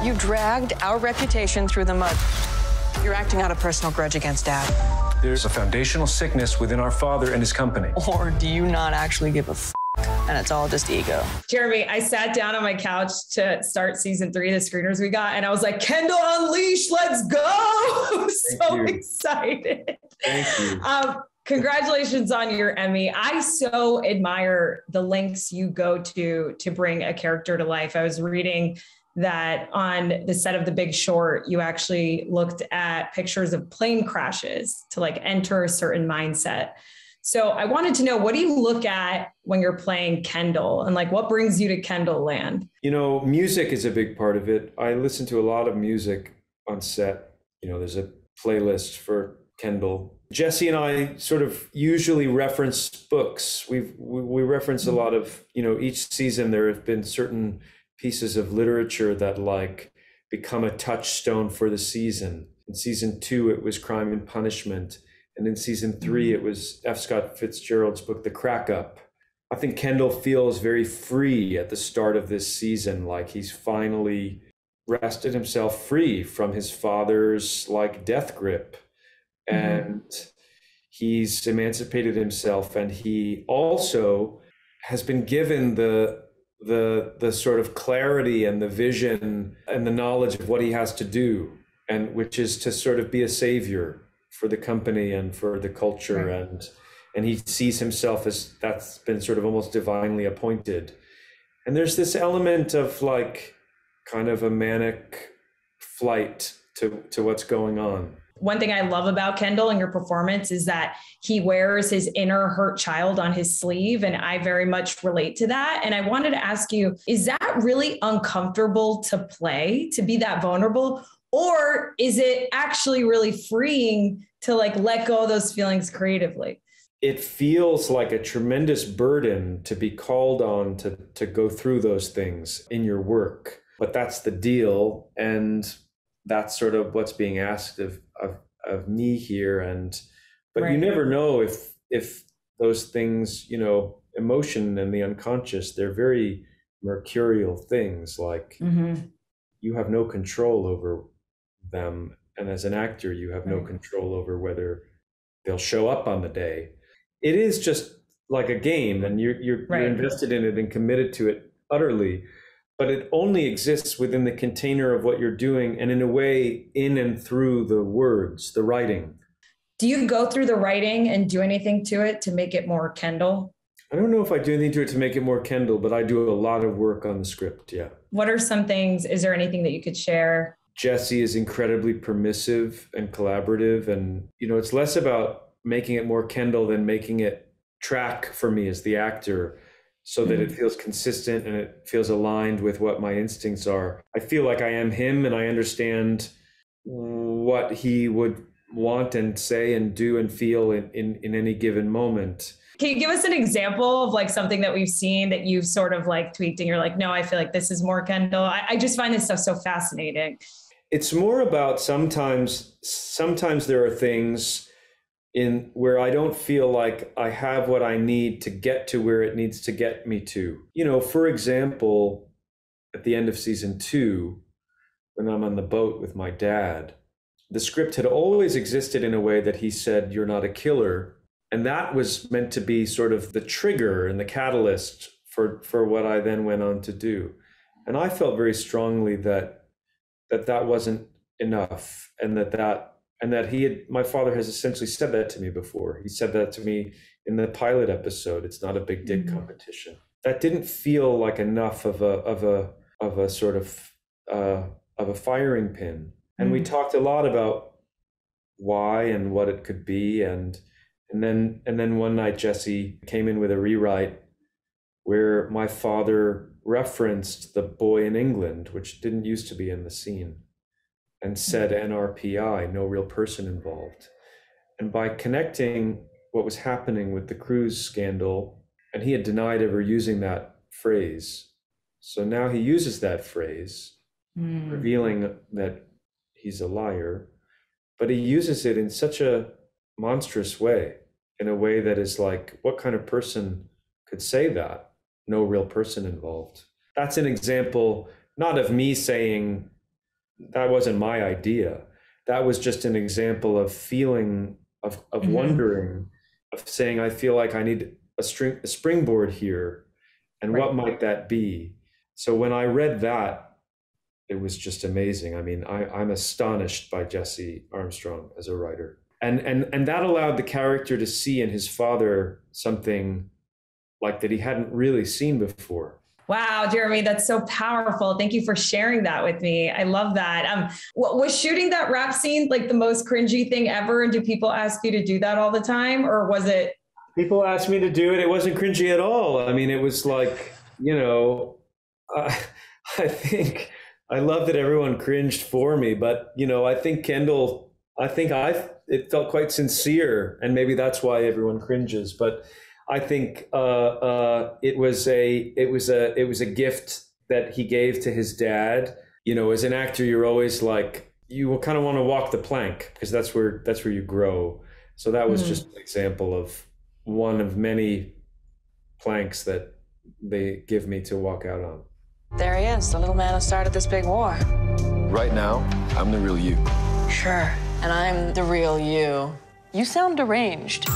You dragged our reputation through the mud. You're acting out a personal grudge against Dad. There's a foundational sickness within our father and his company. Or do you not actually give a f***, and it's all just ego? Jeremy, I sat down on my couch to start season 3, the screeners we got, and I was like, Kendall Unleashed, let's go. So excited. Thank you. Congratulations on your Emmy. I so admire the lengths you go to bring a character to life. I was reading that on the set of The Big Short, you actually looked at pictures of plane crashes to like enter a certain mindset. So I wanted to know, what do you look at when you're playing Kendall, and like what brings you to Kendall land? You know, music is a big part of it. I listen to a lot of music on set. You know, there's a playlist for Kendall. Jesse and I sort of usually reference books. We reference a lot of, you know, each season there have been certain pieces of literature that like become a touchstone for the season. In season 2, it was Crime and Punishment. And in season 3, it was F. Scott Fitzgerald's book, The Crack Up. I think Kendall feels very free at the start of this season, like he's finally wrested himself free from his father's like death grip. And he's emancipated himself, and he also has been given the sort of clarity and the vision and the knowledge of what he has to do, and which is to sort of be a savior for the company and for the culture. Right. And he sees himself as that's been sort of almost divinely appointed. And there's this element of like kind of a manic flight to what's going on. One thing I love about Kendall and your performance is that he wears his inner hurt child on his sleeve. And I very much relate to that. And I wanted to ask you, is that really uncomfortable to play, to be that vulnerable? Or is it actually really freeing to like let go of those feelings creatively? It feels like a tremendous burden to be called on to go through those things in your work. But that's the deal. And that's sort of what's being asked of me here. But you never know if those things, you know, emotion and the unconscious, they're very mercurial things. Like you have no control over them. And as an actor, you have no control over whether they'll show up on the day. It is just like a game, and you're invested in it and committed to it utterly. But it only exists within the container of what you're doing, and in a way, in and through the words, the writing. Do you go through the writing and do anything to it to make it more Kendall? I don't know if I do anything to it to make it more Kendall, but I do a lot of work on the script, yeah. What are some things, is there anything that you could share? Jesse is incredibly permissive and collaborative, and you know, it's less about making it more Kendall than making it track for me as the actor, so that it feels consistent and it feels aligned with what my instincts are. I feel like I am him, and I understand what he would want and say and do and feel in any given moment. Can you give us an example of like something that we've seen that you've sort of like tweaked and you're like, no, I feel like this is more Kendall? I just find this stuff so fascinating. It's more about sometimes there are things in where I don't feel like I have what I need to get to where it needs to get me to. You know, for example, at the end of season 2, when I'm on the boat with my dad, the script had always existed in a way that he said, "You're not a killer." And that was meant to be sort of the trigger and the catalyst for what I then went on to do. And I felt very strongly that wasn't enough, and that my father has essentially said that to me before. He said that to me in the pilot episode. It's not a big dick competition. That didn't feel like enough of a sort of a firing pin. And we talked a lot about why and what it could be. And then one night Jesse came in with a rewrite where my father referenced the boy in England, which didn't used to be in the scene, and said NRPI, no real person involved. And by connecting what was happening with the cruise scandal, and he had denied ever using that phrase. So now he uses that phrase, revealing that he's a liar, but he uses it in such a monstrous way, in a way that is like, what kind of person could say that? No real person involved. That's an example, not of me saying, that wasn't my idea. That was just an example of feeling, of wondering, of saying, I feel like I need a springboard here. And what might that be? So when I read that, it was just amazing. I mean, I'm astonished by Jesse Armstrong as a writer. And that allowed the character to see in his father something like that he hadn't really seen before. Wow, Jeremy, that's so powerful. Thank you for sharing that with me. I love that. Was shooting that rap scene like the most cringy thing ever? And do people ask you to do that all the time? Or was it? People asked me to do it. It wasn't cringy at all. I mean, it was like, I think I love that everyone cringed for me, but, I think Kendall, it felt quite sincere, and maybe that's why everyone cringes. But I think it was a gift that he gave to his dad. As an actor, you're always like, you kind of want to walk the plank because that's where you grow. So that was just an example of one of many planks that they give me to walk out on. There he is, the little man who started this big war. Right now, I'm the real you. Sure, and I'm the real you. You sound deranged.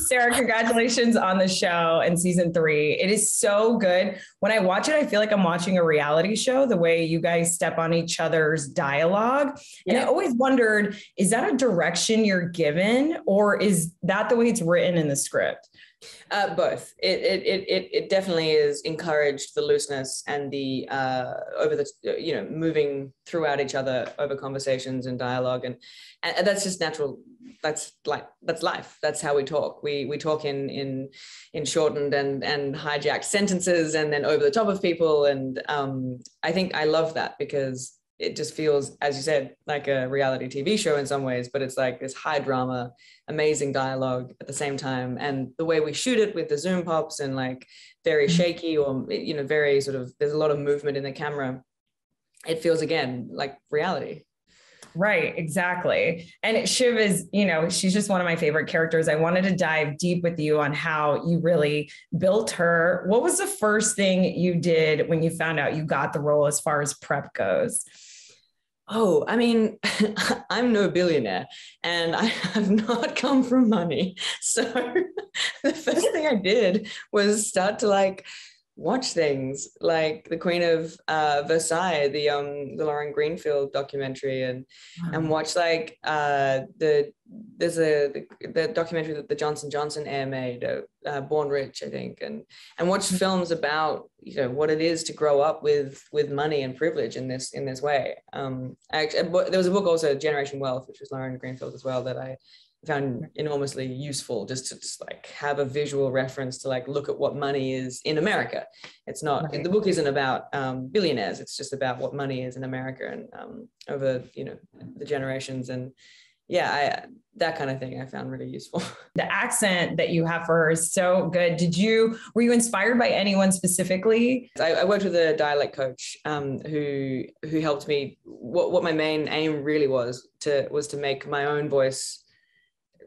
Sarah, congratulations on the show and season 3. It is so good. When I watch it, I feel like I'm watching a reality show, the way you guys step on each other's dialogue. And I always wondered, is that a direction you're given, or is that the way it's written in the script? Both. It definitely is encouraged the looseness and the moving throughout each other over conversations and dialogue, and that's just natural. That's life. That's how we talk. We talk in shortened and hijacked sentences, and then over the top of people. And I think I love that because it just feels, as you said, like a reality TV show in some ways, but it's like this high drama, amazing dialogue at the same time. And the way we shoot it with the zoom pops and like very shaky or, very sort of, there's a lot of movement in the camera. It feels again, like reality. Right, exactly. And Shiv is, she's just one of my favorite characters. I wanted to dive deep with you on how you really built her. What was the first thing you did when you found out you got the role as far as prep goes? Oh, I mean, I'm no billionaire and I have not come from money. So the first thing I did was start to watch things like the Queen of Versailles, the Lauren Greenfield documentary, and watch the documentary that the Johnson & Johnson heir made, Born Rich, I think, and watch films about what it is to grow up with money and privilege in this way. There was a book also, Generation Wealth, which was Lauren Greenfield as well, that I found enormously useful just to have a visual reference to look at what money is in America. It's not, the book isn't about billionaires. It's just about what money is in America and over, the generations. And that kind of thing I found really useful. The accent that you have for her is so good. Were you inspired by anyone specifically? I worked with a dialect coach who helped me. What my main aim really was to make my own voice,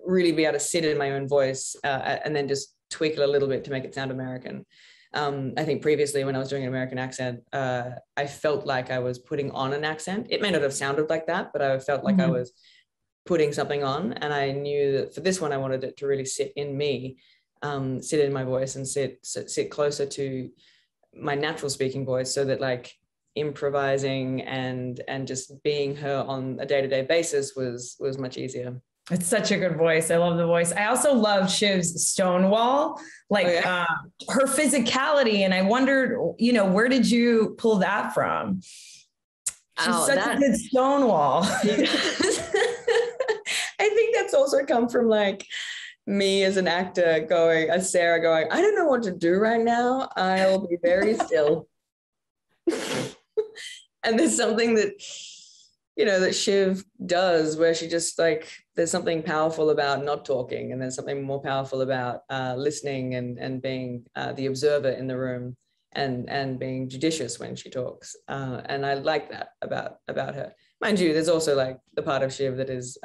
really be able to sit in my own voice and then just tweak it a little bit to make it sound American. I think previously when I was doing an American accent, I felt like I was putting on an accent. It may not have sounded like that, but I felt like I was putting something on. And I knew that for this one, I wanted it to really sit in me, sit in my voice and sit closer to my natural speaking voice, so that improvising and just being her on a day-to-day basis was much easier. It's such a good voice. I love the voice. I also love Shiv's Stonewall, her physicality. And I wondered, where did you pull that from? She's such a good Stonewall. I think that's also come from me as an actor as Sarah going, I don't know what to do right now. I'll be very still. And there's something that, that Shiv does where she just there's something powerful about not talking, and there's something more powerful about listening and being the observer in the room and being judicious when she talks. And I like that about her. Mind you, there's also the part of Shiv that is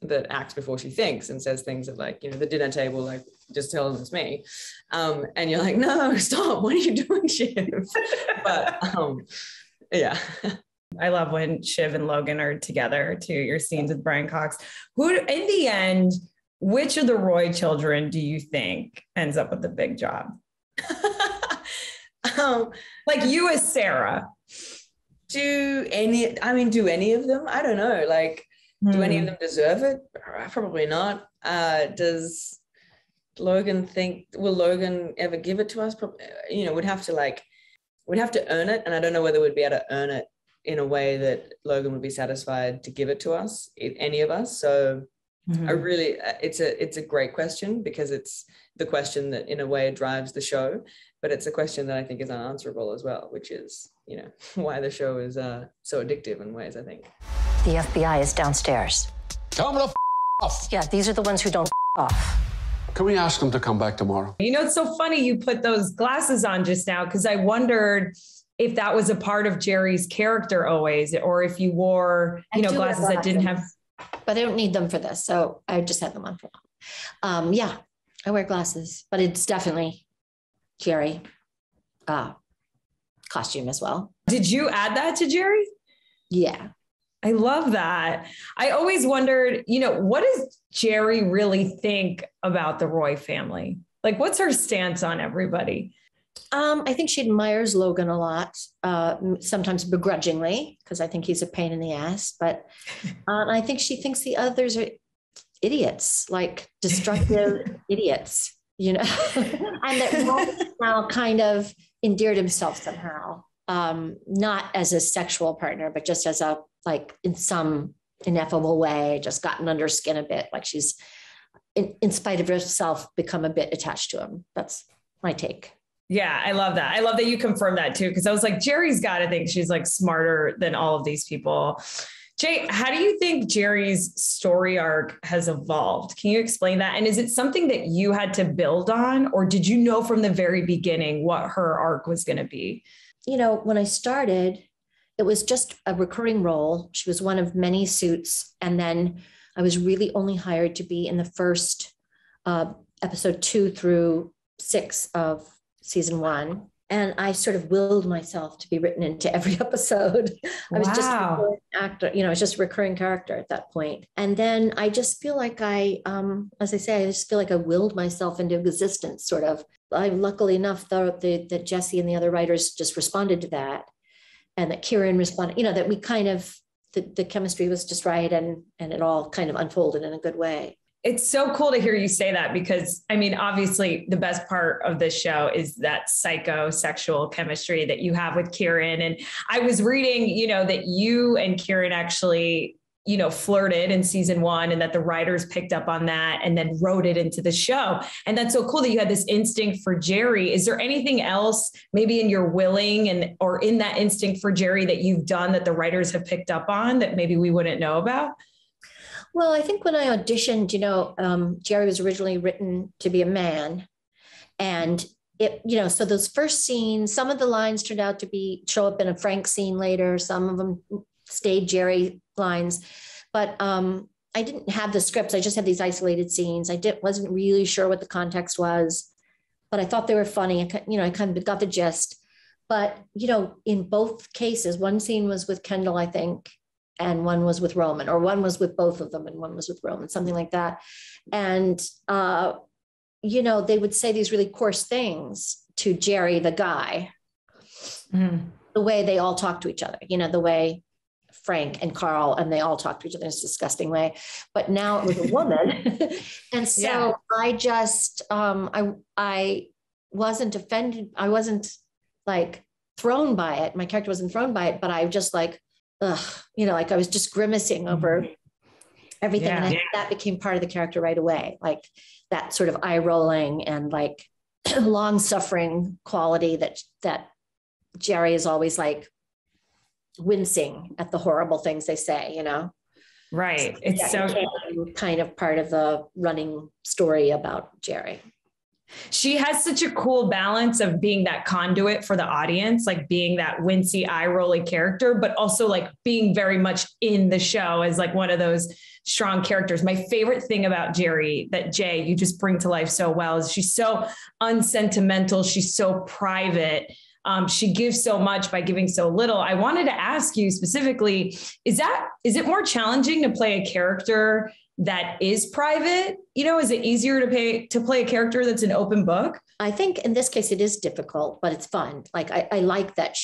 that acts before she thinks and says things that the dinner table, just tell them it's me. And you're like, no, stop. What are you doing, Shiv? But yeah. I love when Shiv and Logan are together too, your scenes with Brian Cox. Who, in the end, which of the Roy children do you think ends up with the big job? Like you as Sarah. Do any of them? I don't know. Like, do any of them deserve it? Probably not. Does Logan will Logan ever give it to us? Probably, we'd have to earn it. And I don't know whether we'd be able to earn it in a way that Logan would be satisfied to give it to us, any of us. So it's a great question, because it's the question that in a way drives the show, but it's a question that I think is unanswerable as well, which is, why the show is so addictive in ways, I think. The FBI is downstairs. Tell them to off. Yeah, these are the ones who don't off. Can we ask them to come back tomorrow? It's so funny you put those glasses on just now, because I wondered if that was a part of Gerri's character always, or if you wore, glasses that didn't have. But I don't need them for this, so I just had them on for long. Yeah, I wear glasses, but it's definitely Gerri costume as well. Did you add that to Gerri? Yeah. I love that. I always wondered, what does Gerri really think about the Roy family? Like, what's her stance on everybody? I think she admires Logan a lot, sometimes begrudgingly, because I think he's a pain in the ass. But I think she thinks the others are idiots, like destructive idiots, and that Roy now kind of endeared himself somehow, not as a sexual partner, but just as in some ineffable way, just gotten under her skin a bit, like she's, in spite of herself, become a bit attached to him. That's my take. Yeah, I love that. I love that you confirmed that too, because I was like, Gerri's got to think she's like smarter than all of these people. Jay, how do you think Gerri's story arc has evolved? Can you explain that? And is it something that you had to build on, or did you know from the very beginning what her arc was going to be? When I started, it was just a recurring role. She was one of many suits. And then I was really only hired to be in the first episode 2 through 6 of season 1. And I sort of willed myself to be written into every episode. I was just a recurring actor, I was just a recurring character at that point. And then I just feel like I just feel like I willed myself into existence, sort of. Luckily enough, that Jesse and the other writers just responded to that, and that Kieran responded, that we kind of, the chemistry was just right, and it all kind of unfolded in a good way. It's so cool to hear you say that, because obviously the best part of this show is that psychosexual chemistry that you have with Kieran. And I was reading, that you and Kieran actually, flirted in season 1, and that the writers picked up on that and then wrote it into the show. And that's so cool that you had this instinct for Gerri. Is there anything else maybe in your willing or in that instinct for Gerri that you've done that the writers have picked up on that maybe we wouldn't know about? Well, I think when I auditioned, Gerri was originally written to be a man, and so those first scenes, some of the lines turned out to show up in a Frank scene later. Some of them stayed Gerri lines, but I didn't have the scripts. I just had these isolated scenes. Wasn't really sure what the context was, but I thought they were funny. I kind of got the gist. But in both cases, one scene was with Kendall, I think, and one was with Roman, or one was with both of them and one was with Roman, something like that. And, they would say these really coarse things to Gerri, the guy, the way they all talk to each other, the way Frank and Carl, and they all talk to each other in this disgusting way. But now it was a woman. And so I just, I wasn't offended. I wasn't thrown by it. My character wasn't thrown by it, but I just I was just grimacing over everything. And that became part of the character right away. That sort of eye rolling and long suffering quality that Gerri is always wincing at the horrible things they say, Right. It's so kind of part of the running story about Gerri. She has such a cool balance of being that conduit for the audience, being that wincy, eye-rolling character, but also being very much in the show as one of those strong characters. My favorite thing about Gerri that Jay, you just bring to life so well, is she's so unsentimental. She's so private. she gives so much by giving so little. I wanted to ask you specifically, is it more challenging to play a character that is private? Is it easier to play a character that's an open book? I think in this case, it is difficult, but it's fun. Like, I like that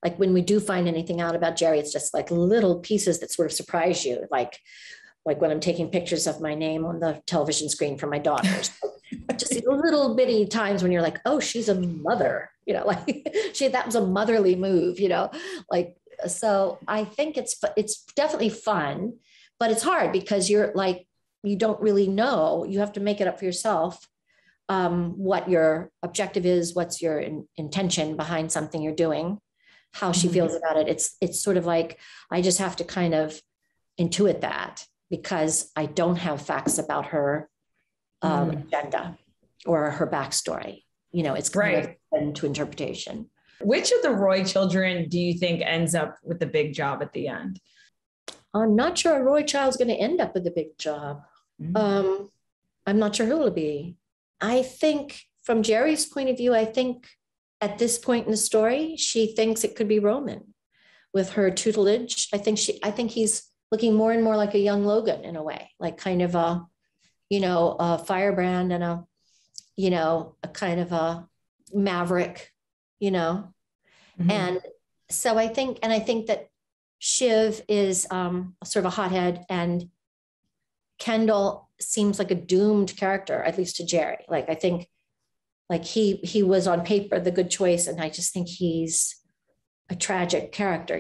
like when we do find anything out about Gerri, it's just like little pieces that sort of surprise you. Like when I'm taking pictures of my name on the television screen for my daughters, just little bitty times when you're like, oh, she's a mother, like that was a motherly move, like, so I think it's definitely fun, but it's hard because you're like, you don't really know, you have to make it up for yourself. What your objective is, what's your intention behind something you're doing, how she feels about it. It's sort of like, I just have to kind of intuit that because I don't have facts about her agenda or her backstory. It's kind of open to interpretation. Which of the Roy children do you think ends up with the big job at the end? I'm not sure a Roy child's going to end up with a big job. I'm not sure who it'll be. I think from Gerri's point of view, I think at this point in the story, she thinks it could be Roman with her tutelage. I think he's looking more and more like a young Logan in a way, like kind of a firebrand and a kind of a maverick, And so I think that Shiv is sort of a hothead, and Kendall seems like a doomed character, at least to Gerri. Like, I think like he was on paper the good choice, and I just think he's a tragic character,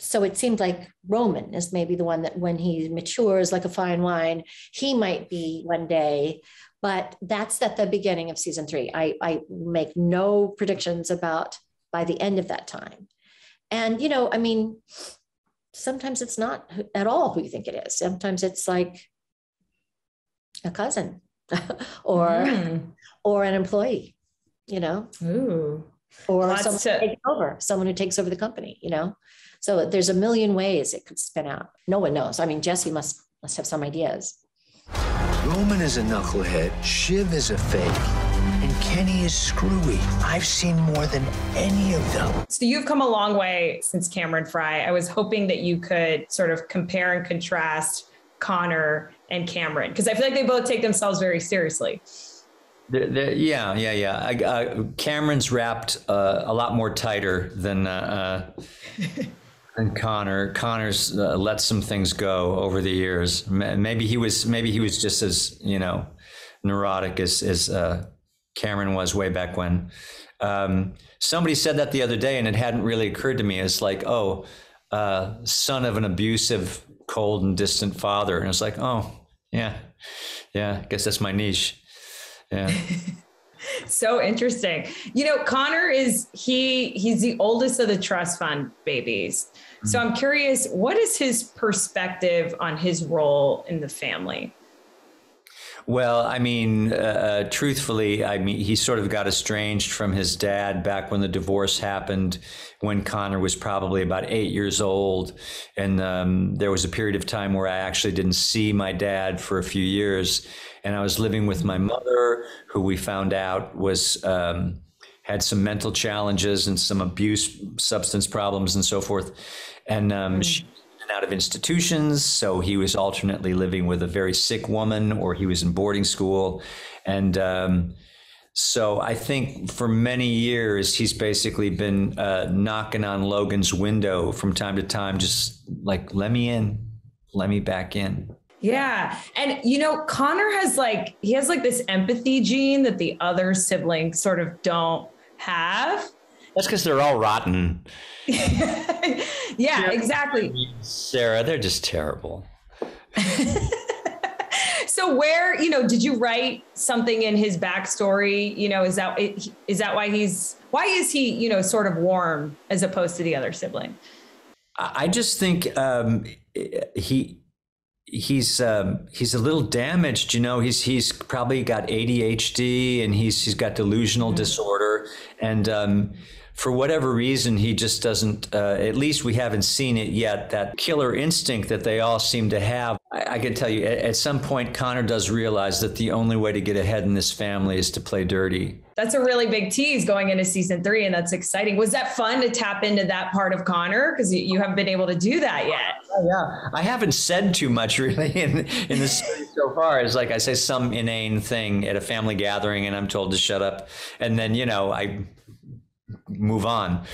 So it seemed like Roman is maybe the one that when he matures like a fine wine, he might be one day, but that's at the beginning of season 3. I make no predictions about by the end of that time. And, sometimes it's not at all who you think it is. Sometimes it's like a cousin or an employee, Ooh. Or someone who takes over the company, So there's a million ways it could spin out. No one knows. I mean, Jesse must have some ideas. Roman is a knucklehead, Shiv is a fake, and Kenny is screwy. I've seen more than any of them. So you've come a long way since Cameron Fry. I was hoping that you could sort of compare and contrast Connor and Cameron, because I feel like they both take themselves very seriously. Yeah. Cameron's wrapped a lot more tighter than Connor. Connor's let some things go over the years. Maybe he was just as neurotic as Cameron was way back when. Somebody said that the other day, and it hadn't really occurred to me. It's like, son of an abusive, cold and distant father, and it's like, I guess that's my niche. Yeah. So interesting. Connor he's the oldest of the trust fund babies. So I'm curious, what is his perspective on his role in the family? Well, truthfully, he sort of got estranged from his dad back when the divorce happened, when Connor was probably about 8 years old. And there was a period of time where I actually didn't see my dad for a few years. And I was living with my mother, who we found out was had some mental challenges and some abuse, substance problems and so forth. And she was in and out of institutions. So he was alternately living with a very sick woman, or he was in boarding school. And so I think for many years, he's basically been knocking on Logan's window from time to time, just like, let me in, let me back in. Yeah. And, Connor has this empathy gene that the other siblings sort of don't have. That's because they're all rotten. Yeah, exactly. Sarah, they're just terrible. So where, did you write something in his backstory? Is that why is he, sort of warm as opposed to the other sibling? I just think he's a little damaged, he's probably got ADHD, and he's got delusional disorder. And for whatever reason, he just doesn't, at least we haven't seen it yet, that killer instinct that they all seem to have. I can tell you, at some point, Connor does realize that the only way to get ahead in this family is to play dirty. That's a really big tease going into season 3, and that's exciting. Was that fun to tap into that part of Connor? Because you haven't been able to do that yet. Oh, yeah. I haven't said too much really in the series so far. It's like I say some inane thing at a family gathering and I'm told to shut up. And then, I move on.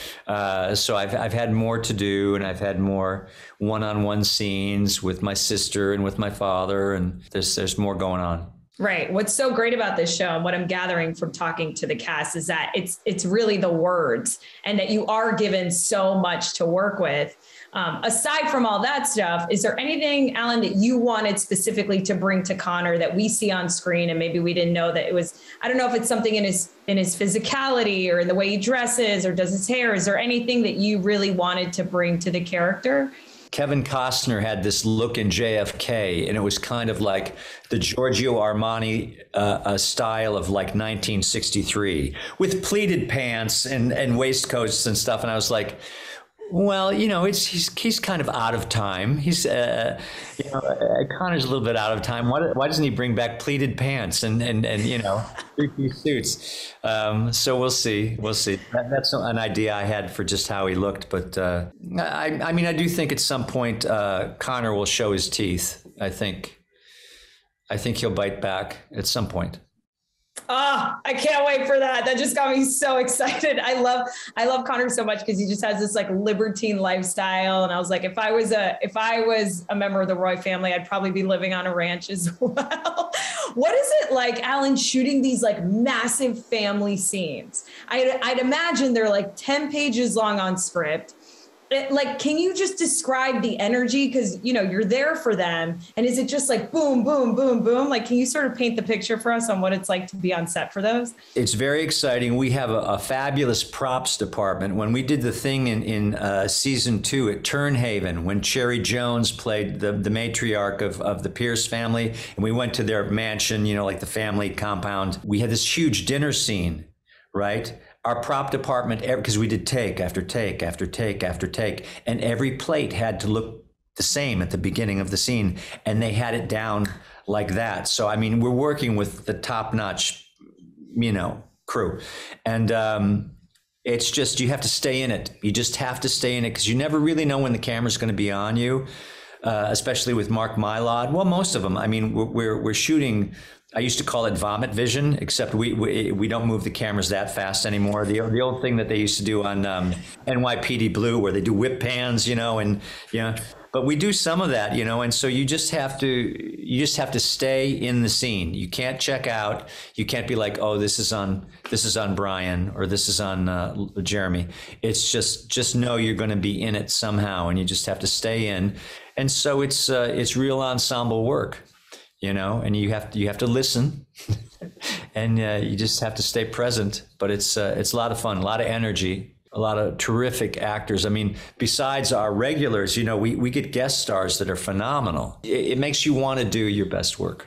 So I've had more to do, and I've had more one-on-one scenes with my sister and with my father, and there's more going on. Right. What's so great about this show, and what I'm gathering from talking to the cast, is that it's really the words, and that you are given so much to work with. Aside from all that stuff, is there anything, Alan, that you wanted specifically to bring to Connor that we see on screen and maybe we didn't know that it was? I don't know if it's something in his physicality or in the way he dresses or does his hair. Is there anything that you really wanted to bring to the character? Kevin Costner had this look in JFK, and it was kind of like the Giorgio Armani style of like 1963 with pleated pants and waistcoats and stuff. And I was like, well, he's kind of out of time. He's, Connor's a little bit out of time. Why doesn't he bring back pleated pants and three-piece suits? So we'll see. That's an idea I had for just how he looked. But I do think at some point Connor will show his teeth. I think he'll bite back at some point. I can't wait for that. That just got me so excited. I love Connor so much because he just has this like libertine lifestyle. And I was like, if I was a member of the Roy family, I'd probably be living on a ranch as well. What is it like, Alan, shooting these like massive family scenes? I'd imagine they're like 10 pages long on script. Can you just describe the energy? Because, you're there for them. And is it just like boom, boom, boom, boom? Like, can you sort of paint the picture for us on what it's like to be on set for those? It's very exciting. We have a fabulous props department. When we did the thing in season 2 at Turnhaven, when Cherry Jones played the matriarch of the Pierce family, and we went to their mansion, like the family compound, we had this huge dinner scene, right? Our prop department, because we did take after take after take after take, and every plate had to look the same at the beginning of the scene, and they had it down like that. So, we're working with the top-notch, crew. And it's just, you have to stay in it. You just have to stay in it because you never really know when the camera's going to be on you, especially with Mark Mylod. Well, most of them. We're shooting... I used to call it vomit vision, except we don't move the cameras that fast anymore. The old thing that they used to do on NYPD Blue, where they do whip pans, But we do some of that, and so you just have to stay in the scene. You can't check out. You can't be like, oh, this is on Brian or this is on Jeremy. It's just know you're going to be in it somehow, and you just have to stay in. And so it's real ensemble work. And you have to listen and you just have to stay present. But it's a lot of fun, a lot of energy, a lot of terrific actors. Besides our regulars, we get guest stars that are phenomenal. It makes you want to do your best work.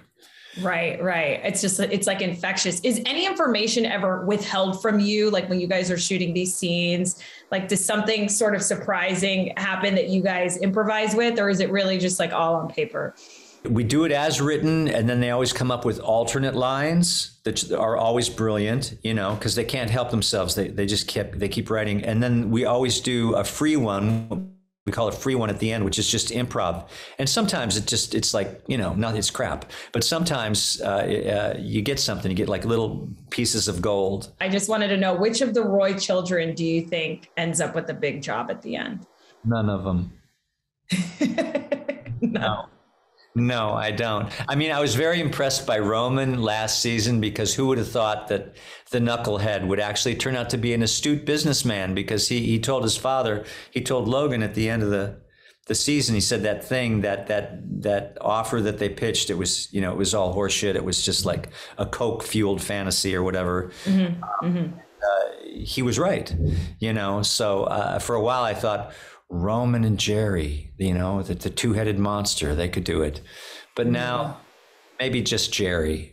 Right. It's like infectious. Is any information ever withheld from you? Like when you guys are shooting these scenes, like does something sort of surprising happen that you guys improvise with, or is it really just like all on paper? We do it as written, and then they always come up with alternate lines that are always brilliant, because they can't help themselves. They keep writing. And then we always do a free one. We call it free one at the end, which is just improv. And sometimes it's like, it's crap. But sometimes you get something, you get like little pieces of gold. I just wanted to know, which of the Roy children do you think ends up with a big job at the end? None of them. No, I don't. I was very impressed by Roman last season, because who would have thought that the knucklehead would actually turn out to be an astute businessman, because he told his father, he told Logan at the end of the season, he said that thing, that offer that they pitched, it was, it was all horseshit. It was just like a Coke fueled fantasy or whatever. He was right, so for a while I thought, Roman and Gerri, the two-headed monster, they could do it. But now, maybe just Gerri.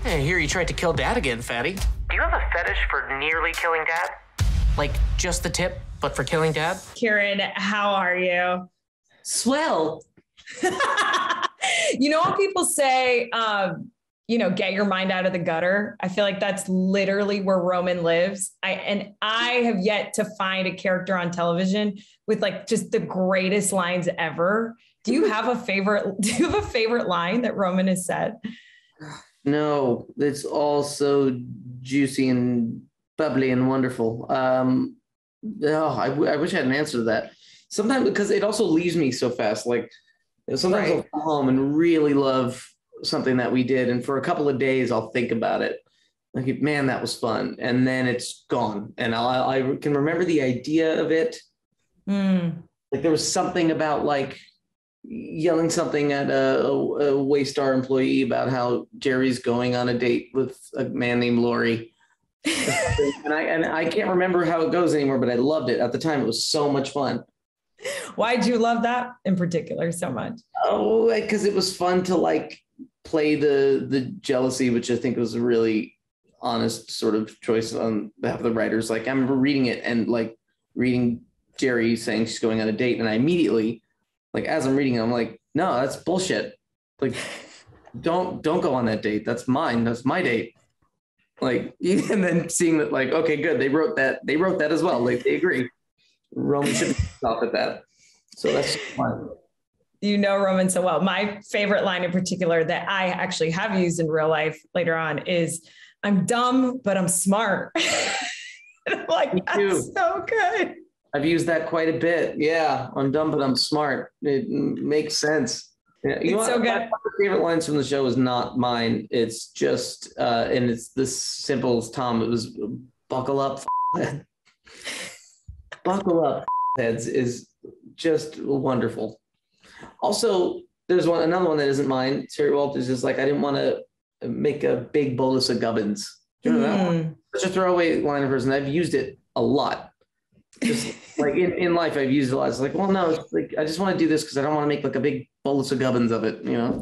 Hey, I hear you tried to kill Dad again, Fatty. Do you have a fetish for nearly killing Dad? Like just the tip, but for killing Dad? Kieran, how are you? Swell. You know what people say, get your mind out of the gutter. I feel like that's literally where Roman lives. I have yet to find a character on television with like just the greatest lines ever. Do you have a favorite line that Roman has said? No, it's all so juicy and bubbly and wonderful. I wish I had an answer to that. Sometimes, because it also leaves me so fast. Like sometimes I'll come home and really love something that we did, and for a couple of days I'll think about it. Like, man, that was fun, and then it's gone, and I can remember the idea of it. Like there was something about like yelling something at a Waystar employee about how Gerri's going on a date with a man named Lori. and I can't remember how it goes anymore, but I loved it. At the time, it was so much fun. Why'd you love that in particular so much? Oh, because it was fun to like play the jealousy, which I think was a really honest sort of choice on behalf of the writers. Like I remember reading it and like reading Gerri saying she's going on a date, and I immediately, like as I'm reading it, I'm like, no, that's bullshit. Like, don't go on that date. That's mine. That's my date. Like, and then seeing that, like, okay, good. They wrote that as well. Like they agree. Roman should stop at that. So that's fun. You know Roman so well. My favorite line in particular that I actually have used in real life later on is, I'm dumb, but I'm smart. I'm like, that's so good. I've used that quite a bit. Yeah, I'm dumb, but I'm smart. It makes sense. Yeah, it's so good. My favorite lines from the show is not mine. It's just, and it's this simple as Tom. It was buckle up, head. Buckle up, heads is just wonderful. Also, there's another one that isn't mine. Terry Walters is like, I didn't want to make a big bolus of gubbins. Do you know that one? Such a throwaway line of hers, and I've used it a lot. Just like in life, I've used it a lot. It's like, well, no, it's like, I just want to do this because I don't want to make like a big bolus of gubbins of it, you know?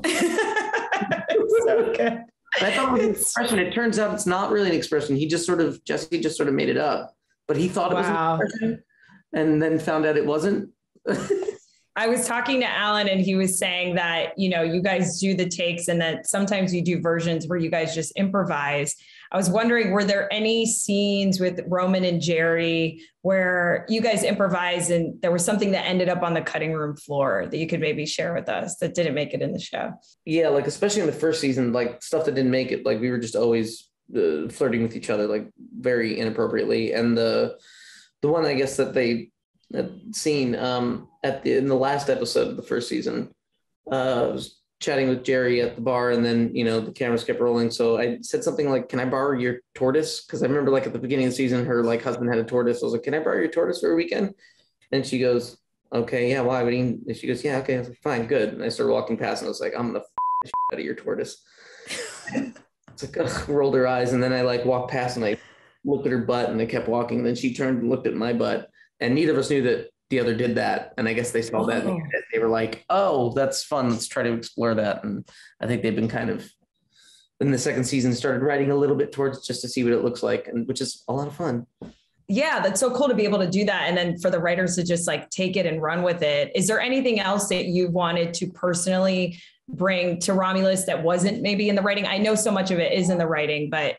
So good. I thought it was an expression. It turns out it's not really an expression. Jesse just sort of made it up, but he thought it was an expression and then found out it wasn't. I was talking to Alan and he was saying that, you guys do the takes and that sometimes you do versions where you guys just improvise. I was wondering, were there any scenes with Roman and Gerri where you guys improvise and there was something that ended up on the cutting room floor that you could maybe share with us that didn't make it in the show? Yeah, like especially in the first season, like stuff that didn't make it, like we were just always flirting with each other, like very inappropriately. And the one, I guess, that they had seen in the last episode of the first season, I was chatting with Gerri at the bar, and then the cameras kept rolling, so I said something like, can I borrow your tortoise? Because I remember like at the beginning of the season her like husband had a tortoise. I was like, can I borrow your tortoise for a weekend? And she goes, okay, yeah, why? And she goes, yeah, okay. I was like, fine, good. And I started walking past and I was like, I'm gonna the shit out of your tortoise. It's like, ugh, rolled her eyes, and then I like walked past and I looked at her butt, and I kept walking, and then she turned and looked at my butt, and neither of us knew that the other did that. And I guess they saw that and they were like, oh, that's fun. Let's try to explore that. And I think they've been kind of, in the second season, started writing a little bit towards just to see what it looks like, and which is a lot of fun. Yeah, that's so cool to be able to do that. And then for the writers to just like take it and run with it. Is there anything else that you wanted to personally bring to Romulus that wasn't maybe in the writing? I know so much of it is in the writing, but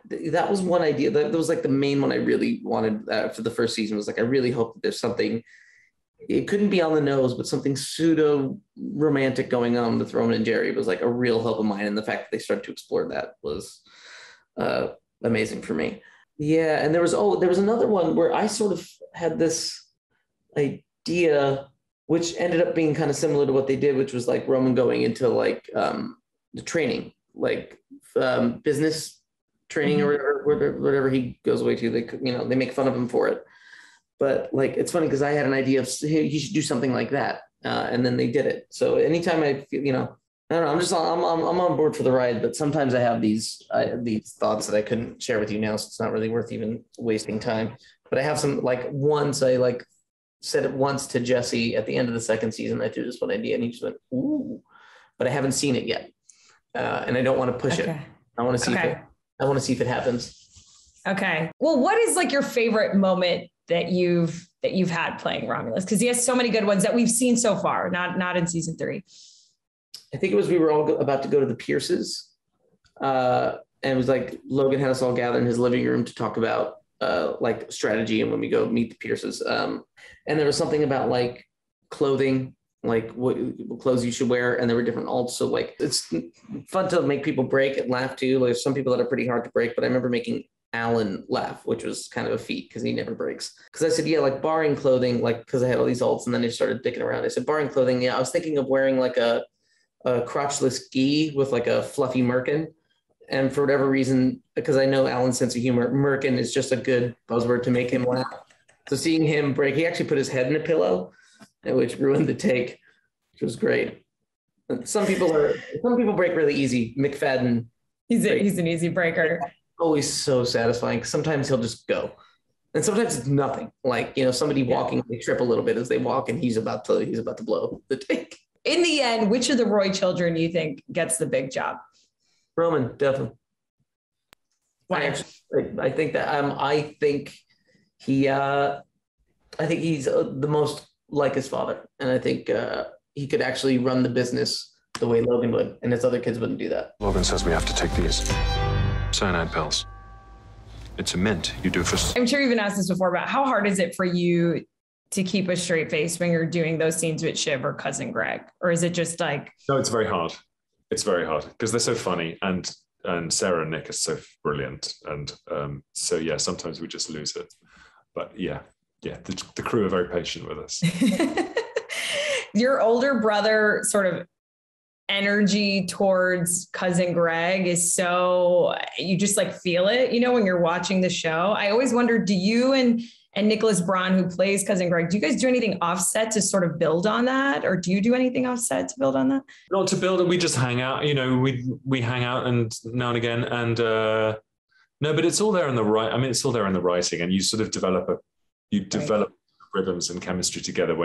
that was one idea. That was like the main one I really wanted for the first season, was like, I really hope that there's something, it couldn't be on the nose, but something pseudo romantic going on with Roman and Gerri. It was like a real hope of mine. And the fact that they started to explore that was amazing for me. Yeah. And there was another one where I sort of had this idea, which ended up being kind of similar to what they did, which was like Roman going into like the training, like business training or whatever he goes away to. They make fun of him for it. But like, it's funny because I had an idea of, hey, he should do something like that. And then they did it. So anytime I feel, I don't know, I'm on board for the ride, but sometimes I have these thoughts that I couldn't share with you now. So it's not really worth even wasting time. But I have some, like, once I like said it once to Jesse at the end of the second season, I threw this one idea and he just went, ooh, but I haven't seen it yet. And I don't want to push it. I want to see if it happens. Okay. Well, what is like your favorite moment that you've had playing Romulus? Because he has so many good ones that we've seen so far, not in season 3. I think it was we were all about to go to the Pierces. And it was like Logan had us all gather in his living room to talk about like strategy and when we go meet the Pierces. And there was something about like clothing, like what clothes you should wear, and there were different alts. So like it's fun to make people break and laugh too. Like some people that are pretty hard to break, but I remember making Alan laugh, which was kind of a feat because he never breaks. Because I said, yeah, like barring clothing, like because I had all these alts, and then I started dicking around. I said, barring clothing, yeah, I was thinking of wearing like a crotchless gi with like a fluffy merkin. And for whatever reason, because I know Alan's sense of humor, merkin is just a good buzzword to make him laugh. So seeing him break, he actually put his head in a pillow, which ruined the take, which was great. Some people break really easy. Macfadyen, he's an easy breaker. Always so satisfying. Sometimes he'll just go, and sometimes it's nothing. Like somebody walking, they trip a little bit as they walk, and he's about to blow the take. In the end, which of the Roy children do you think gets the big job? Roman, definitely. Why? I think that I think he's the most like his father, and I think he could actually run the business the way Logan would, and his other kids wouldn't do that. Logan says we have to take these cyanide pills. It's a mint. You do first. I'm sure you've been asked this before, but how hard is it for you to keep a straight face when you're doing those scenes with Shiv or cousin Greg? Or is it just like... No, it's very hard. It's very hard because they're so funny, and Sarah and Nick are so brilliant. And so, yeah, sometimes we just lose it. But yeah, the crew are very patient with us. Your older brother sort of energy towards cousin Greg is so, you just like feel it, when you're watching the show. I always wonder, do you and Nicholas Braun, who plays cousin Greg, do you guys do anything offset to sort of build on that? Or do you do anything offset to build on that? Not to build it, we just hang out, we hang out and now and again. And no, but it's all there in it's all there in the writing, and you sort of develop rhythms and chemistry together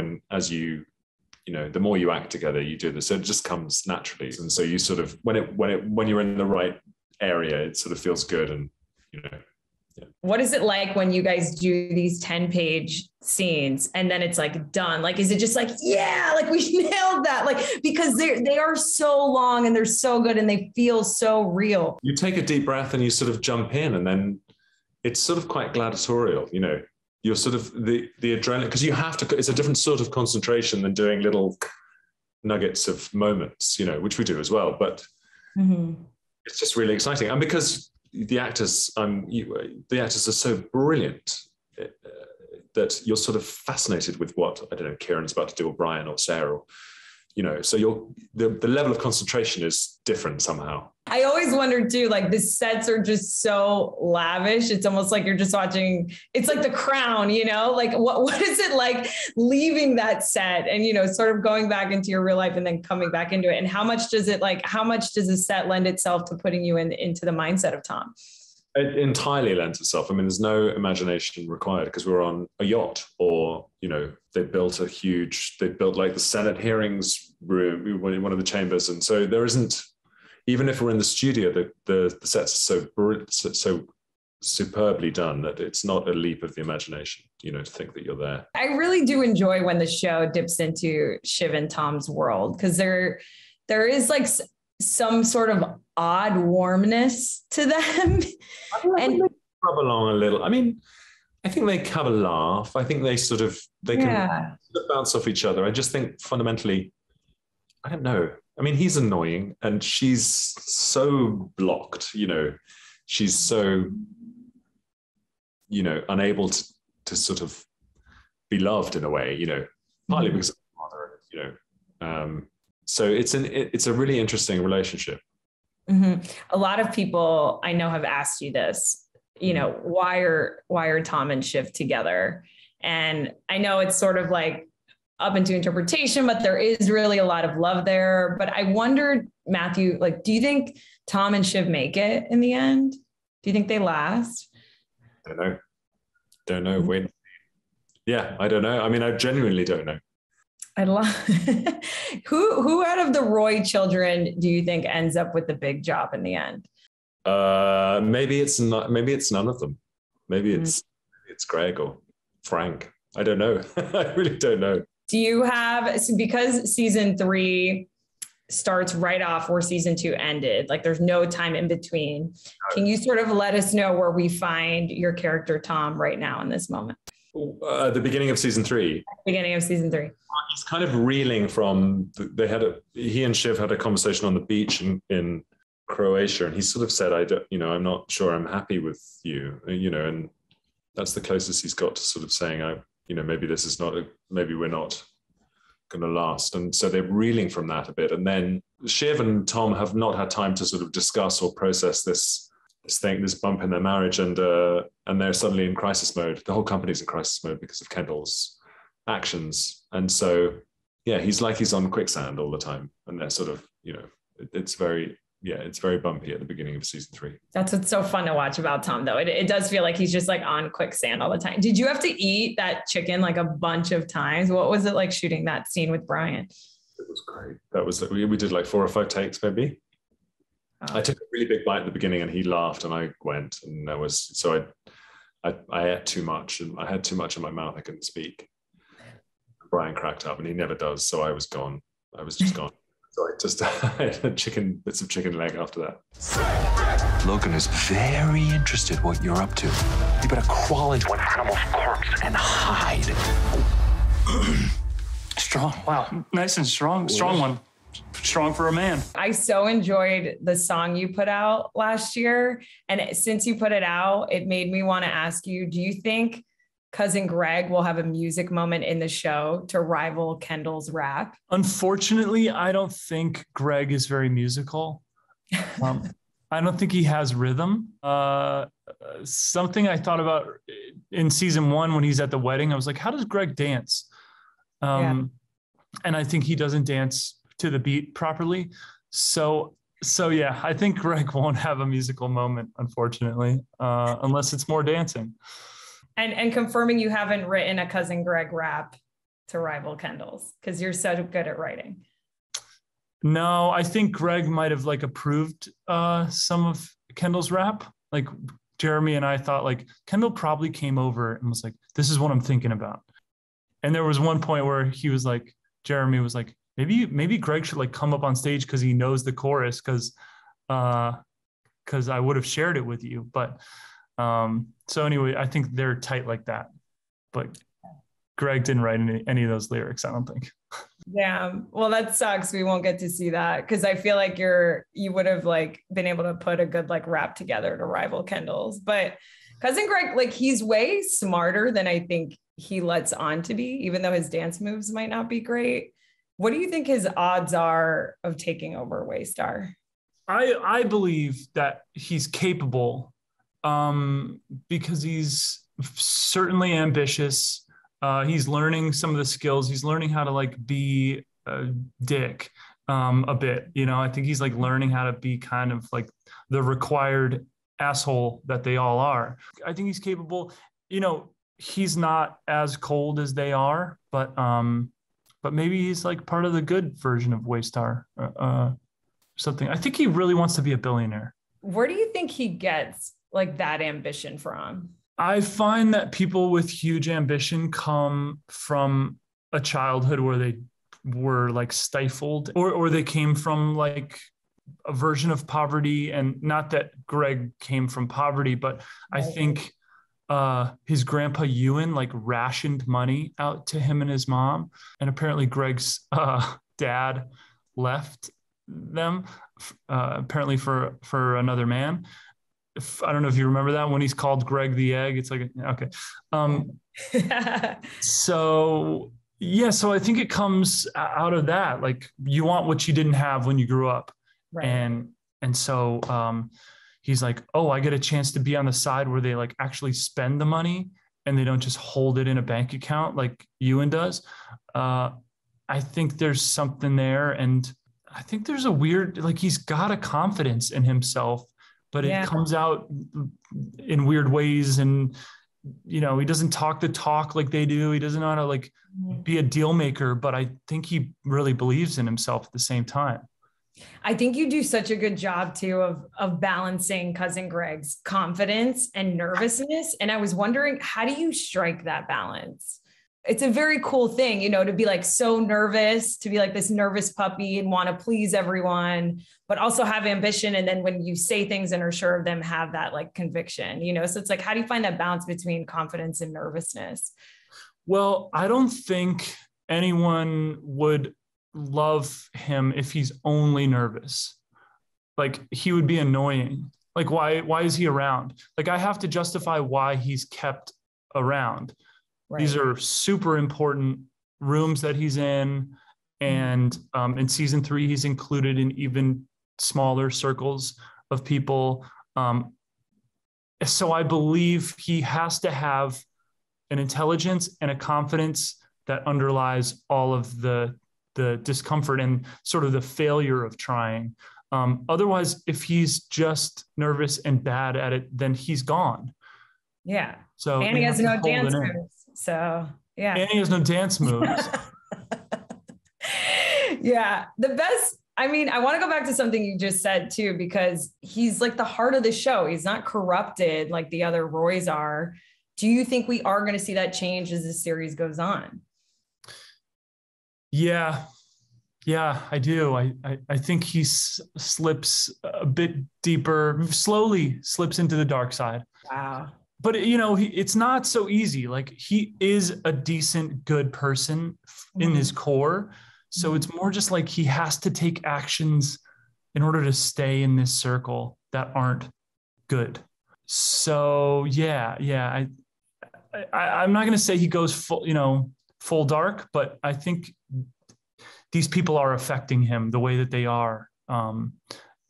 the more you act together, you do this. So it just comes naturally. And so you sort of, when you're in the right area, it sort of feels good. And, Yeah. What is it like when you guys do these 10-page scenes and then it's like done? Like, is it just like, yeah, like we nailed that? Like, because they are so long and they're so good and they feel so real. You take a deep breath and you sort of jump in, and then it's sort of quite gladiatorial, You're sort of the adrenaline, because you have to, it's a different sort of concentration than doing little nuggets of moments, which we do as well. But it's just really exciting. And because the actors are so brilliant that you're sort of fascinated with what, I don't know, Kieran's about to do, or Brian or Sarah, so the level of concentration is different somehow. I always wondered too, like the sets are just so lavish. It's almost like you're just watching, it's like The Crown, like what is it like leaving that set and, sort of going back into your real life and then coming back into it? And how much does a set lend itself to putting you into the mindset of Tom? It entirely lends itself. There's no imagination required because we're on a yacht, or, they built like the Senate hearings room in one of the chambers. And so there isn't, even if we're in the studio, the sets are so superbly done that it's not a leap of the imagination, to think that you're there. I really do enjoy when the show dips into Shiv and Tom's world, because there is like some sort of odd warmness to them. And they rub along a little. I think they have a laugh. I think they can bounce off each other. I just think fundamentally, I don't know. He's annoying and she's so blocked, she's so, unable to sort of be loved in a way, partly because of her mother, so it's a really interesting relationship. Mm-hmm. A lot of people I know have asked you this, why are Tom and Shiv together? And I know it's sort of like up into interpretation, but there is really a lot of love there. But I wondered, Matthew, like, do you think Tom and Shiv make it in the end? Do you think they last? Don't know. Wait. Yeah, I don't know. I genuinely don't know. I love who out of the Roy children do you think ends up with the big job in the end? Maybe it's none of them. Maybe it's Greg or Frank. I don't know. I really don't know. Do you have, because season 3 starts right off where season 2 ended, like there's no time in between, can you sort of let us know where we find your character Tom right now in this moment? The beginning of season 3. Beginning of season 3. He's kind of reeling from, he and Shiv had a conversation on the beach in Croatia, and he sort of said, I'm not sure I'm happy with you, and that's the closest he's got to sort of saying, maybe this is maybe we're not going to last. And so they're reeling from that a bit. And then Shiv and Tom have not had time to sort of discuss or process this bump in their marriage. And they're suddenly in crisis mode. The whole company's in crisis mode because of Kendall's actions. And so, yeah, he's on quicksand all the time. And they're sort of, it's very bumpy at the beginning of season 3. That's what's so fun to watch about Tom, though. It does feel like he's just like on quicksand all the time. Did you have to eat that chicken like a bunch of times? What was it like shooting that scene with Brian? It was great. We did like 4 or 5 takes, maybe. I took a really big bite at the beginning, and he laughed, and I went, and I ate too much, and I had too much in my mouth. I couldn't speak. Brian cracked up, and he never does. So I was gone. I was just gone. So I had bits of chicken leg after that. Logan is very interested what you're up to. You better crawl into an animal's corpse and hide. Strong. Wow. Nice and strong. Strong one. Strong for a man. I so enjoyed the song you put out last year. And since you put it out, it made me want to ask you, do you think Cousin Greg will have a music moment in the show to rival Kendall's rap? Unfortunately, I don't think Greg is very musical. I don't think he has rhythm. Something I thought about in season 1 when he's at the wedding, I was like, how does Greg dance? And I think he doesn't dance to the beat properly. So yeah, I think Greg won't have a musical moment, unfortunately, unless it's more dancing. And confirming you haven't written a Cousin Greg rap to rival Kendall's because you're so good at writing. No, I think Greg might have like approved some of Kendall's rap. Like Jeremy and I thought like Kendall probably came over and was like, this is what I'm thinking about. And there was one point where he was like, Jeremy was like, maybe Greg should like come up on stage because he knows the chorus because I would have shared it with you. But so anyway, I think they're tight like that, but Greg didn't write any of those lyrics, I don't think. Yeah. Well, that sucks. We won't get to see that because I feel like you would have like been able to put a good like rap together to rival Kendall's, but Cousin Greg, like he's way smarter than I think he lets on to be, even though his dance moves might not be great. What do you think his odds are of taking over Waystar? I believe that he's capable because he's certainly ambitious. He's learning some of the skills. He's learning how to like be a dick a bit. I think he's like learning how to be kind of like the required asshole that they all are. I think he's capable. He's not as cold as they are, but maybe he's like part of the good version of Waystar. Something. I think he really wants to be a billionaire. Where do you think he gets like that ambition from? I find that people with huge ambition come from a childhood where they were like stifled or they came from like a version of poverty. And not that Greg came from poverty, but I think his grandpa Ewan like rationed money out to him and his mom. And apparently Greg's dad left them apparently for another man. I don't know if you remember that when he's called Greg the Egg. It's like, okay. So I think it comes out of that. Like you want what you didn't have when you grew up. Right. And so he's like, oh, I get a chance to be on the side where they like actually spend the money and they don't just hold it in a bank account like Ewan does. I think there's something there. And I think there's a weird, like he's got a confidence in himself, but it comes out in weird ways. And, he doesn't talk the talk like they do. He doesn't know how to like be a deal maker, but I think he really believes in himself at the same time. I think you do such a good job too of balancing cousin Greg's confidence and nervousness. And I was wondering, how do you strike that balance? It's a very cool thing, you know, to be like so nervous, to be like this nervous puppy and want to please everyone, but also have ambition. And then when you say things and are sure of them, have that like conviction, you know? So it's like, how do you find that balance between confidence and nervousness? Well, I don't think anyone would love him if he's only nervous. Like, he would be annoying. Like, why is he around? Like, I have to justify why he's kept around. Right. These are super important rooms that he's in. And in season 3, he's included in even smaller circles of people. So I believe he has to have an intelligence and a confidence that underlies all of the discomfort and sort of the failure of trying. Otherwise, if he's just nervous and bad at it, then he's gone. Yeah. So and he has no dance moves. So yeah. And he has no dance moves. Yeah. The best, I mean, I want to go back to something you just said too, because he's like the heart of the show. He's not corrupted like the other Roys are. Do you think we are going to see that change as the series goes on? Yeah, I do. I think he slips a bit deeper, slowly slips into the dark side. Wow. But, you know, it's not so easy. Like, he is a decent, good person in his core. So it's more just like he has to take actions in order to stay in this circle that aren't good. So, yeah. I'm not going to say he goes full dark, but I think these people are affecting him. The way that they are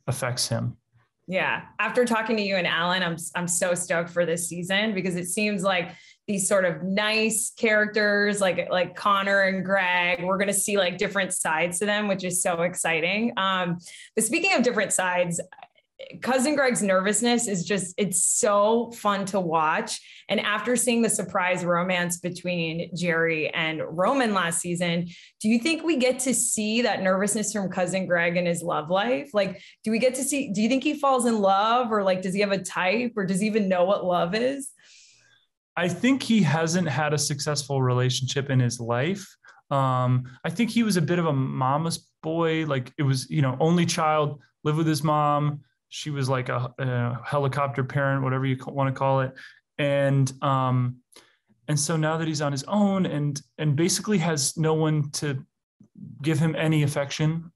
affects him. Yeah. After talking to you and Alan, I'm so stoked for this season, because it seems like these sort of nice characters like Connor and Greg, we're going to see like different sides to them, which is so exciting. But speaking of different sides, cousin Greg's nervousness is just, it's so fun to watch. And after seeing the surprise romance between Gerri and Roman last season, do you think we get to see that nervousness from cousin Greg in his love life? Like, do you think he falls in love, or like, does he have a type, or does he even know what love is? I think he hasn't had a successful relationship in his life. I think he was a bit of a mama's boy. Like, it was, only child, lived with his mom. She was like a helicopter parent, whatever you want to call it. And so now that he's on his own and basically has no one to give him any affection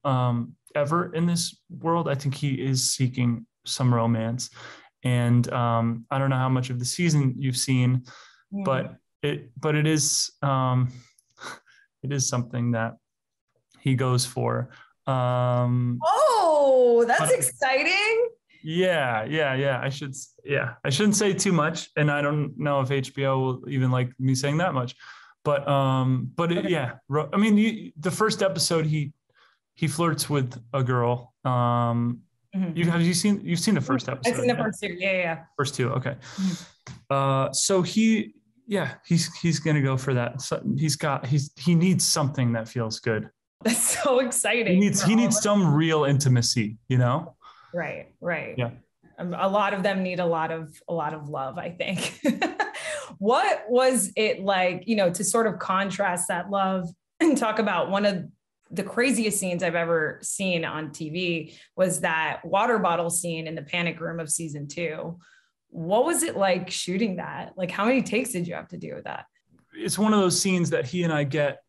ever in this world, I think he is seeking some romance. And I don't know how much of the season you've seen, but it is it is something that he goes for. That's exciting. Yeah. I shouldn't say too much, and I don't know if HBO will even like me saying that much, but I mean, the first episode he flirts with a girl. You've seen the first episode? I've seen the first two. Yeah. First two. Okay. So he's gonna go for that. So he needs something that feels good. That's so exciting. He needs some real intimacy, Right. Yeah. A lot of them need a lot of love, I think. What was it like, to sort of contrast that love and talk about one of the craziest scenes I've ever seen on TV was that water bottle scene in the panic room of season 2. What was it like shooting that? Like, how many takes did you have to do with that? It's one of those scenes that he and I get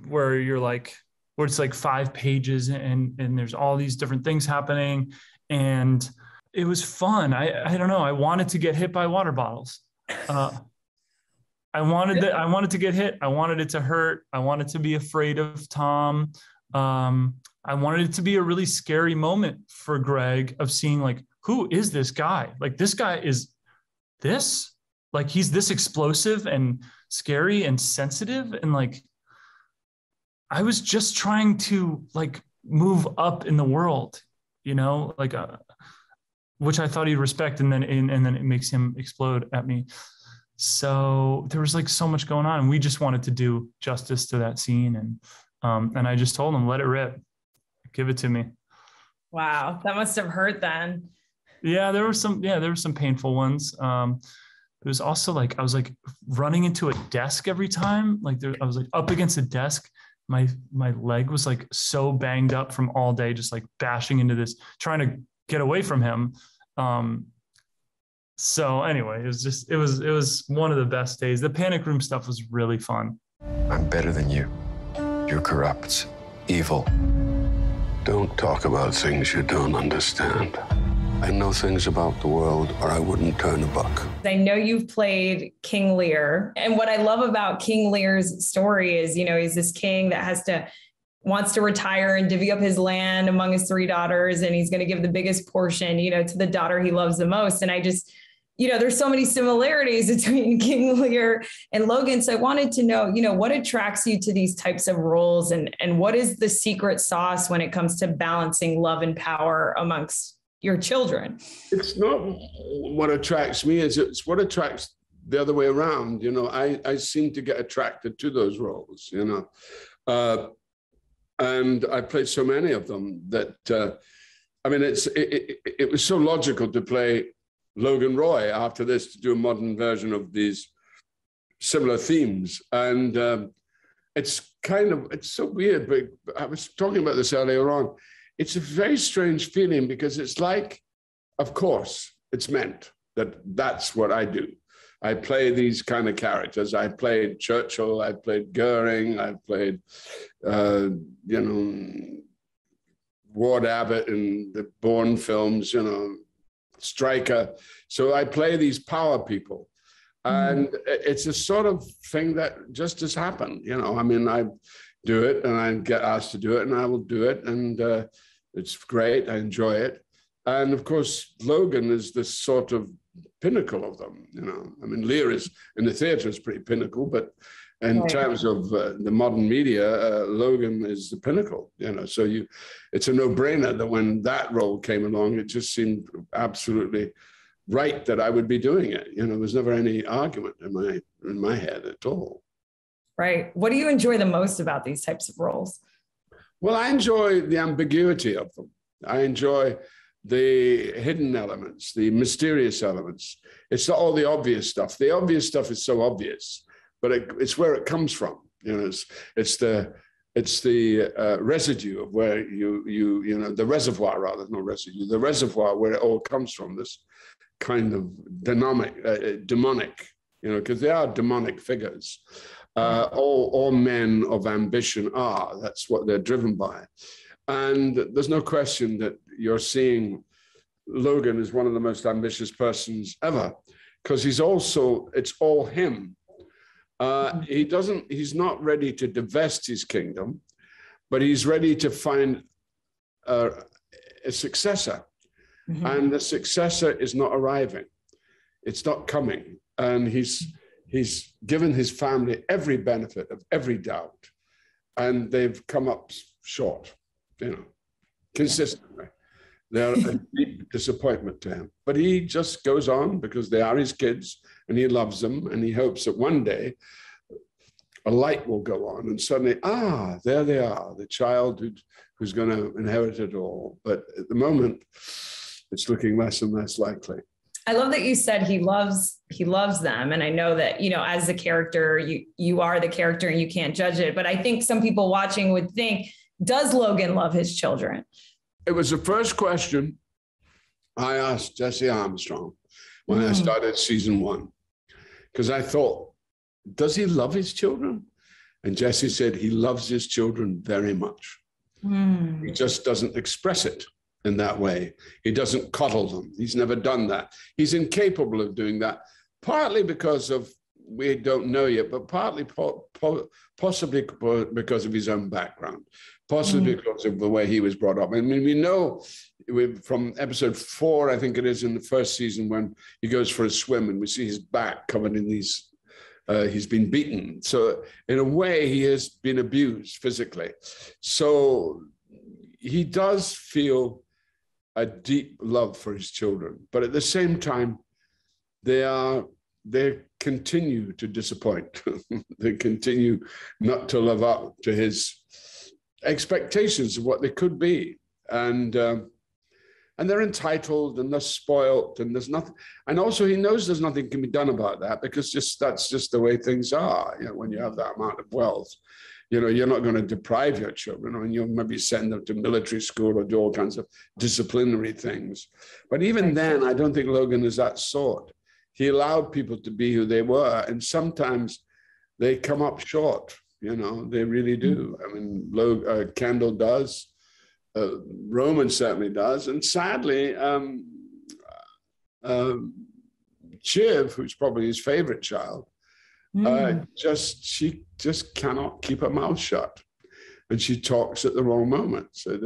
where it's like 5 pages and there's all these different things happening. And it was fun. I don't know. I wanted to get hit by water bottles. I wanted to get hit. I wanted it to hurt. I wanted to be afraid of Tom. I wanted it to be a really scary moment for Greg of seeing like, who is this guy? Like, this guy is this, like, he's this explosive and scary and sensitive. And like, I was just trying to like move up in the world, which I thought he'd respect. And then it makes him explode at me. So there was like so much going on, and we just wanted to do justice to that scene. And I just told him, let it rip, give it to me. Wow, that must have hurt then. Yeah, there were some painful ones. It was also like I was like running into a desk every time. I was like up against a desk. My leg was like so banged up from all day, just like bashing into this, trying to get away from him. So anyway, it was one of the best days. The panic room stuff was really fun. I'm better than you. You're corrupt, evil. Don't talk about things you don't understand. I know things about the world, or I wouldn't turn a buck. I know you've played King Lear. And what I love about King Lear's story is, he's this king that wants to retire and divvy up his land among his 3 daughters. And he's going to give the biggest portion, to the daughter he loves the most. And I just, there's so many similarities between King Lear and Logan. So I wanted to know, what attracts you to these types of roles and what is the secret sauce when it comes to balancing love and power amongst your children? It's not what attracts me, it's what attracts the other way around. I seem to get attracted to those roles, and I played so many of them that, it was so logical to play Logan Roy after this, to do a modern version of these similar themes. And it's so weird, but I was talking about this earlier on. It's a very strange feeling because it's like, of course, it's meant that that's what I do. I play these kind of characters. I played Churchill, I played Goering, I played, Ward Abbott in the Bourne films, Stryker. So I play these power people. And it's a sort of thing that just has happened. I do it and I get asked to do it and I will do it. And it's great. I enjoy it. And of course, Logan is this sort of pinnacle of them. Lear is in the theater is pretty pinnacle, but in terms of the modern media, Logan is the pinnacle. So it's a no-brainer that when that role came along, it just seemed absolutely right that I would be doing it. There was never any argument in my head at all. Right. What do you enjoy the most about these types of roles? Well, I enjoy the ambiguity of them. I enjoy the hidden elements, the mysterious elements. It's not all the obvious stuff. The obvious stuff is so obvious, but it's where it comes from. It's the residue of where the reservoir, rather, not residue, the reservoir where it all comes from. This kind of demonic, because they are demonic figures. All men of ambition are. That's what they're driven by. And there's no question that you're seeing Logan as one of the most ambitious persons ever, because it's all him. He's not ready to divest his kingdom, but he's ready to find a successor. Mm-hmm. And the successor is not arriving. It's not coming. And he's given his family every benefit of every doubt, and they've come up short, consistently. They're a deep disappointment to him. But he just goes on because they are his kids, and he loves them, and he hopes that one day a light will go on, and suddenly, there they are, the child who's going to inherit it all. But at the moment, it's looking less and less likely. I love that you said he loves them. And I know that, as the character, you are the character and you can't judge it. But I think some people watching would think, does Logan love his children? It was the first question I asked Jesse Armstrong when I started season 1, because I thought, does he love his children? And Jesse said he loves his children very much. He just doesn't express it in that way. He doesn't coddle them. He's never done that. He's incapable of doing that, partly because of, we don't know yet, but partly possibly because of his own background, possibly because of the way he was brought up. I mean, we know from episode 4, I think it is, in the first season, when he goes for a swim and we see his back covered in these, he's been beaten. So in a way, he has been abused physically. So he does feel a deep love for his children, but at the same time, they continue to disappoint. They continue not to live up to his expectations of what they could be. And and they're entitled and they're spoilt and there's nothing. And also he knows there's nothing can be done about that because that's just the way things are. You know, when you have that amount of wealth, you know, you're not going to deprive your children. I mean, you'll maybe send them to military school or do all kinds of disciplinary things. But even then, I don't think Logan is that sort. He allowed people to be who they were. And sometimes they come up short, you know, they really do. I mean, Kendall does. Roman certainly does. And sadly, Shiv, who's probably his favorite child, she just cannot keep her mouth shut. And she talks at the wrong moment. So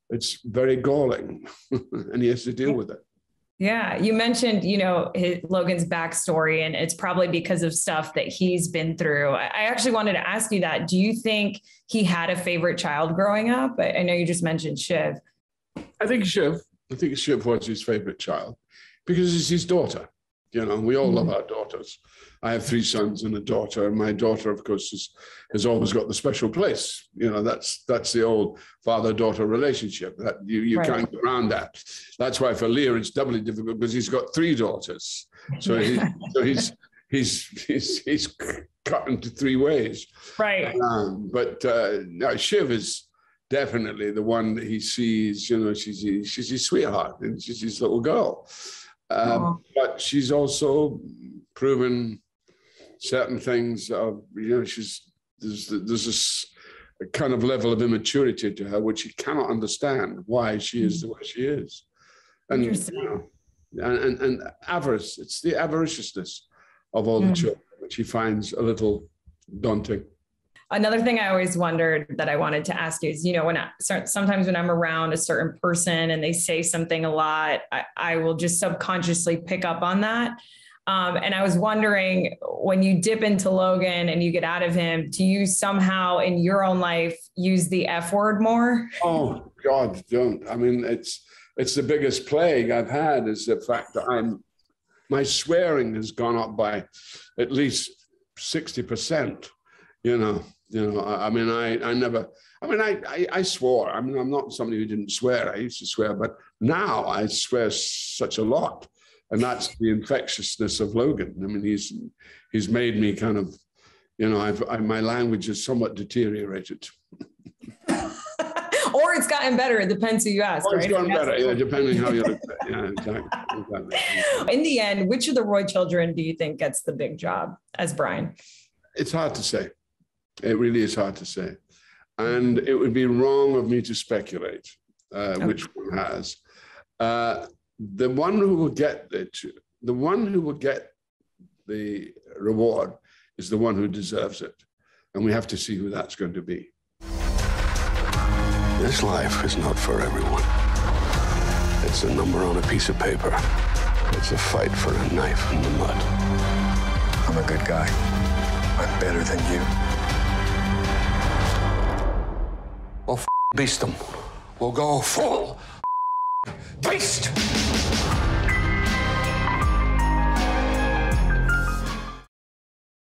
it's very galling. And he has to deal with it. Yeah, you mentioned, you know, Logan's backstory, and it's probably because of stuff that he's been through. I actually wanted to ask you that. Do you think he had a favorite child growing up? I know you just mentioned Shiv. I think Shiv was his favorite child because it's his daughter. You know, we all love our daughters. I have 3 sons and a daughter, and my daughter, of course, has always got the special place. You know, that's the old father-daughter relationship that you can't get around that. That's why for Lear it's doubly difficult because he's got 3 daughters. So he's cut into 3 ways. Right. But Shiv is definitely the one that he sees. You know, she's his sweetheart and she's his little girl. But she's also proven certain things of, you know, there's this kind of level of immaturity to her which he cannot understand why she is the way she is. And, you know, and avarice, it's the avariciousness of all the children which he finds a little daunting. Another thing I always wondered that I wanted to ask you is, you know, sometimes when I'm around a certain person and they say something a lot, I will just subconsciously pick up on that. And I was wondering, when you dip into Logan and you get out of him, do you somehow in your own life use the F word more? Oh, God, don't. I mean, it's the biggest plague I've had is the fact that my swearing has gone up by at least 60%, you know. I swore. I mean, I'm not somebody who didn't swear. I used to swear, but now I swear such a lot. And that's the infectiousness of Logan. I mean, he's made me kind of, you know, my language has somewhat deteriorated. Or it's gotten better. It depends who you ask. Or it's gotten better, yeah, depending how you look at it. Yeah, exactly. In the end, which of the Roy children do you think gets the big job as Brian? It's hard to say. It really is hard to say. And it would be wrong of me to speculate which one has. The one who will get the reward is the one who deserves it. And we have to see who that's going to be. This life is not for everyone. It's a number on a piece of paper. It's a fight for a knife in the mud. I'm a good guy. I'm better than you. We'll beast them. We'll go full beast.